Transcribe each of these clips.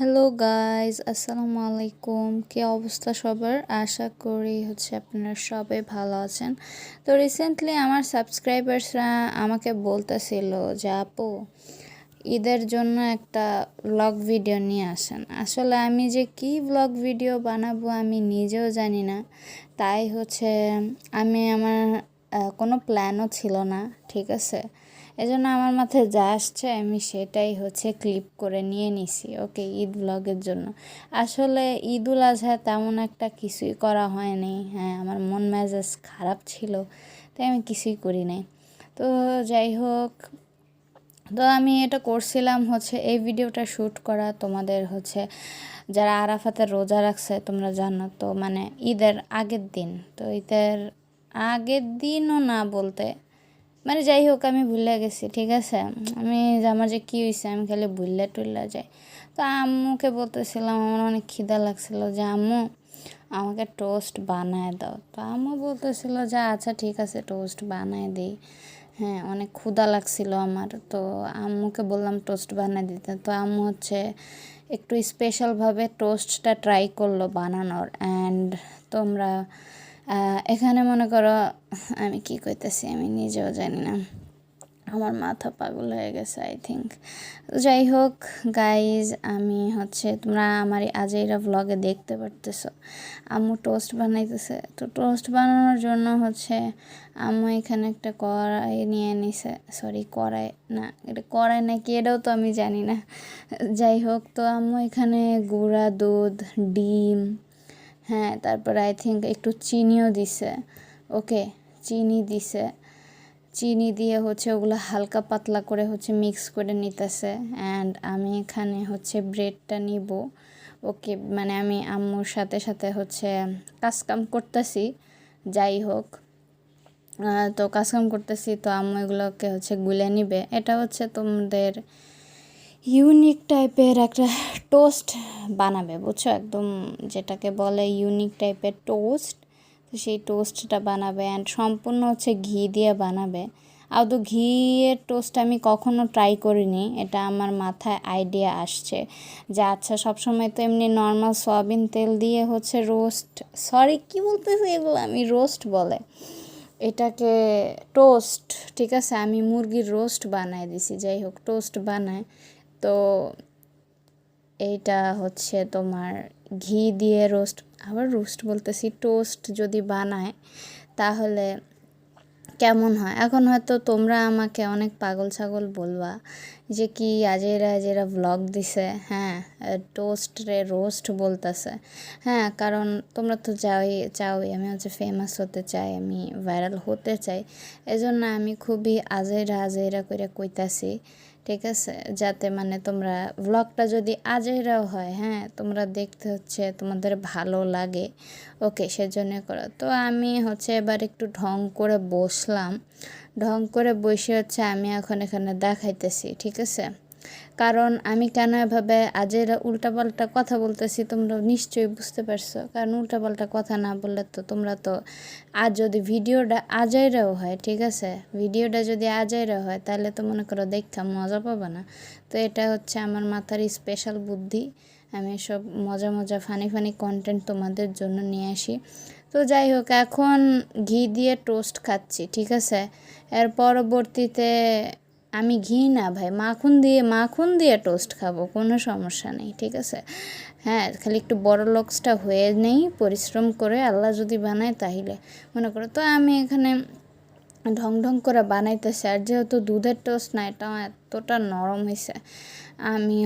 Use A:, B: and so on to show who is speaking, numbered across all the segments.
A: Hello guys, আসসালামু আলাইকুম। কী অবস্থা সবার? আশা করি আপনারা সবাই ভালো আছেন। তো রিসেন্টলি আমার সাবস্ক্রাইবার্সরা আমাকে বলতেছিল যে আপু ঈদের জন্য একটা ব্লগ ভিডিও নিয়ে আসেন। আসলে আমি যে কী ব্লগ ভিডিও বানাবো আমি নিজেও জানি না। তাই আমি আমার কোনো প্ল্যানও ছিল না, ঠিক আছে। এজন্য আমার মাথায় যা আসছে আমি সেটাই ক্লিপ করে নিয়ে নিছি ওকে ঈদ ব্লগের জন্য। আসলে ঈদুল আজহা তেমন একটা কিছুই করা হয়নি। হ্যাঁ, আমার মন মেজাজ খারাপ ছিল, তাই আমি কিছুই করি নাই। তো যাই হোক, তো আমি এটা করছিলাম এই ভিডিওটা শ্যুট করা তোমাদের যারা আরাফাতের রোজা রাখছে তোমরা জানো তো, মানে ঈদের আগের দিন। তো ঈদের আগের দিনও না বলতে, মানে যাই হোক আমি ভুলে গেছি, ঠিক আছে। আমার যে কী হয়েছে আমি খালি ভুললে টুললে যাই। তো আম্মুকে বলতেছিলাম আমার অনেক খিদা লাগছিল যে আম্মু আমাকে টোস্ট বানায় দাও। তো আম্মু বলতেছিল যে আচ্ছা ঠিক আছে টোস্ট বানায় দিই। হ্যাঁ, অনেক ক্ষুধা লাগছিল আমার। তো আম্মুকে বললাম টোস্ট বানিয়ে দিতে। তো আম্মু একটু স্পেশালভাবে টোস্টটা ট্রাই করলো বানানোর। অ্যান্ড তোমরা এখানে মনে করো আমি কি কইতেছি আমি নিজেও জানি না, আমার মাথা পাগল হয়ে গেছে আই থিঙ্ক। যাই হোক গাইজ, আমি তোমরা আমার আজেরা ব্লগে দেখতে পারতেছো আম্মু টোস্ট বানাইতেছে। তো টোস্ট বানানোর জন্য আম্মু এখানে একটা কড়াই নিয়ে নিছে। সরি, কড়াই না, এটা কড়াই নাকি এটাও তো আমি জানি না। যাই হোক, তো আম্মু এখানে গুঁড়া দুধ, ডিম, হ্যাঁ, তারপর আই থিঙ্ক একটু চিনিও দিছে। ওকে, চিনি দিছে। চিনি দিয়ে ওগুলো হালকা পাতলা করে মিক্স করে নিতেছে। অ্যান্ড আমি এখানে ব্রেডটা নিব। ওকে, মানে আমি আম্মুর সাথে সাথে কাজকাম করতেছি। যাই হোক, তো কাজকাম করতেছি, তো আম্মু এগুলোকে গুলে নিবে। এটা তোমাদের ইউনিক টাইপের একটা টোস্ট বানাবে, বুঝছো, একদম যেটাকে বলে ইউনিক টাইপের টোস্ট। তো সেই টোস্টটা বানাবে অ্যান্ড সম্পূর্ণ ঘি দিয়ে বানাবে। আদৌ ঘিয়ের টোস্ট আমি কখনো ট্রাই করিনি, এটা আমার মাথায় আইডিয়া আসছে যে আচ্ছা সবসময় তো এমনি নর্মাল সয়াবিন তেল দিয়ে রোস্ট, সরি কী বলতেছি এগুলো, আমি রোস্ট বলে এটাকে টোস্ট, ঠিক আছে, আমি মুরগির রোস্ট বানাই দিছি। যাই হোক, টোস্ট বানায়। তো এইটা তোমার ঘি দিয়ে রোস্ট, আবার রোস্ট বলতেছি, টোস্ট যদি বানায় তাহলে কেমন হয়। এখন হয়তো তোমরা আমাকে অনেক পাগল ছাগল বলবা যে কি আজেরা আজেরা ব্লগ দিছে, হ্যাঁ, টোস্টরে রোস্ট বলতেছে। হ্যাঁ, কারণ তোমরা তো চাওই আমি ফেমাস হতে চাই, আমি ভাইরাল হতে চাই। এজন্য আমি খুবই আজেরা আজেরা করে কইতাছি, ঠিক আছে, যাতে মানে তোমরা ব্লগটা যদি আজেরাও হয়, হ্যাঁ, তোমরা দেখতে তোমাদের ভালো লাগে। ওকে, সেজন্য করো। তো আমি এবার একটু ঢং করে বসলাম। ঢং করে বসে আমি এখন এখানে দেখাইতেছি, ঠিক আছে। কারণ আমি কেন এভাবে আজেরা উল্টাপাল্টা কথা বলতেছি তোমরা নিশ্চয়ই বুঝতে পারছো। কারণ উল্টাপাল্টা কথা না বললে তো তোমরা তো, আর যদি ভিডিওটা আজাইরাও হয়, ঠিক আছে, ভিডিওটা যদি আজাইরাও হয় তাহলে তো মনে করো দেখা মজা পাবে না। তো এটা আমার মাথার স্পেশাল বুদ্ধি, আমি সব মজা মজা ফানি ফানি কন্টেন্ট তোমাদের জন্য নিয়ে আসি। তো যাই হোক, এখন ঘি দিয়ে টোস্ট খাচ্ছি, ঠিক আছে। এর পরবর্তীতে আমি ঘি না ভাই, মাখন দিয়ে টোস্ট খাবো, কোনো সমস্যা নেই, ঠিক আছে। হ্যাঁ, খালি একটু বড় লোকসটা হয়ে নেই, পরিশ্রম করে আল্লাহ যদি বানায় তাহলে মনে করো। তো আমি এখানে ঢং ঢং করে বানাইতেছি। আর যেহেতু দুধের টোস্ট না, এটা এতটা নরম হয়েছে, আমি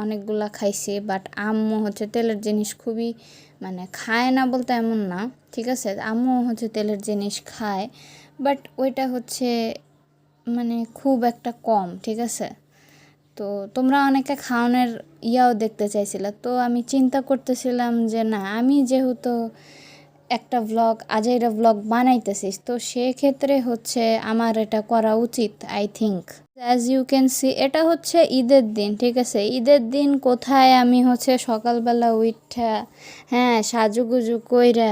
A: অনেকগুলা খাইছি। বাট আম্মু তেলের জিনিস খুবই, মানে খায় না বলতে এমন না, ঠিক আছে, আম্মু তেলের জিনিস খায়, বাট ওইটা মানে খুব একটা কম, ঠিক আছে। তো তোমরা অনেকে খাওয়ানোর ইয়াও দেখতে চাইছিলে। তো আমি চিন্তা করতেছিলাম যে না, আমি যেহেতু একটা ব্লগ আজেরা ব্লগ বানাইতেছিস, তো সেক্ষেত্রে আমার এটা করা উচিত I think. As you can see, এটা ঈদের দিন, ঠিক আছে। ঈদের দিন কোথায় আমি সকালবেলা উঠা, হ্যাঁ, সাজুগুজু কইরা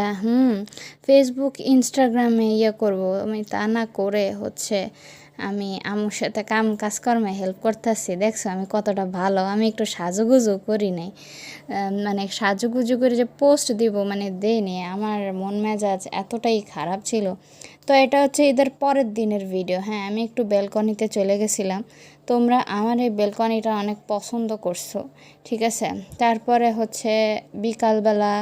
A: ফেসবুক ইনস্টাগ্রামে করব, আমি তা না করে আমি আম্মুর সাথে কাজকর্মে হেল্প করতেছি। দেখছো আমি কতটা ভালো, আমি একটু সাজুগুজু করি নাই, মানে সাজুগুজু করে যে পোস্ট দিব মানে দেইনি, আমার মন মেজাজ এতটাই খারাপ ছিল। তো এটা হচ্ছে ঈদের পরের দিনের ভিডিও। হ্যাঁ, আমি একটু ব্যালকনিতে চলে গেছিলাম, তোমরা আমার এই ব্যালকনিটা অনেক পছন্দ করছো, ঠিক আছে। তারপরে হচ্ছে বিকালবেলা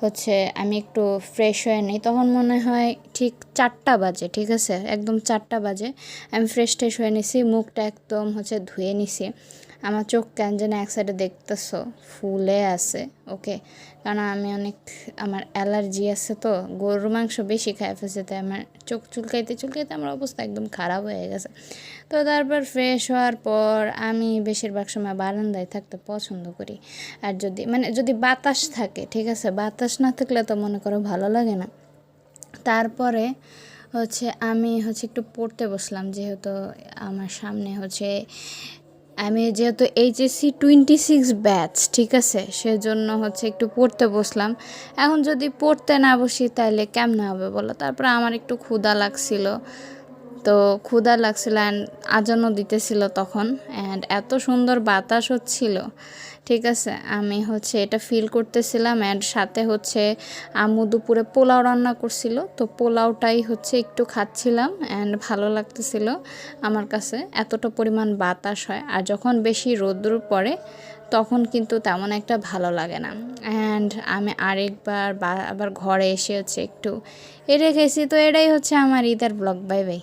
A: হচ্ছে আমি একটু ফ্রেশ হয়ে নিই, তখন মনে হয় ঠিক 4টা বাজে, ঠিক আছে, একদম 4টা বাজে। আমি ফ্রেশ ট্রেশ হয়ে নিছি, মুখটা একদম হচ্ছে ধুয়ে নিছি। আমার চোখ কেন যেন এক সাইডে দেখতেছো ফুলে আছে, ওকে, কারণ আমি অনেক, আমার অ্যালার্জি আছে, তো গরুর মাংস বেশি খাই ফেলছে, তাই আমার চোখ চুলকাইতে চুলকাইতে আমার অবস্থা একদম খারাপ হয়ে গেছে। তো তারপর ফ্রেশ হওয়ার পর আমি বেশিরভাগ সময় বারান্দায় থাকতে পছন্দ করি। আর যদি বাতাস থাকে, ঠিক আছে, বাতাস না থাকলে তো মনে করো ভালো লাগে না। তারপরে হচ্ছে আমি হচ্ছে একটু পড়তে বসলাম, যেহেতু আমার সামনে হচ্ছে আমি যেহেতু এইচএসসি 26 ব্যাচ, ঠিক আছে, সেজন্য হচ্ছে একটু পড়তে বসলাম। এখন যদি পড়তে না বসি তাহলে কেমনে হবে বলো। তারপরে আমার একটু ক্ষুধা লাগছিল, তো ক্ষুধা লাগছিল অ্যান্ড আজানও দিতেছিল তখন, অ্যান্ড এত সুন্দর বাতাস হচ্ছিল, ঠিক আছে, আমি হচ্ছে এটা ফিল করতেছিলাম। অ্যান্ড সাথে হচ্ছে আম্মু দুপুরে পোলাও রান্না করছিল, তো পোলাওটাই হচ্ছে একটু খাচ্ছিলাম অ্যান্ড ভালো লাগতেছিল আমার কাছে। এতটা পরিমাণ বাতাস হয়, আর যখন বেশি রোদ্র পড়ে তখন কিন্তু তেমন একটা ভালো লাগে না। অ্যান্ড আমি আরেকবার আবার ঘরে এসে হচ্ছে একটু এটা খেয়েছি। তো এটাই হচ্ছে আমার ঈদের ব্লগ। Bye bye.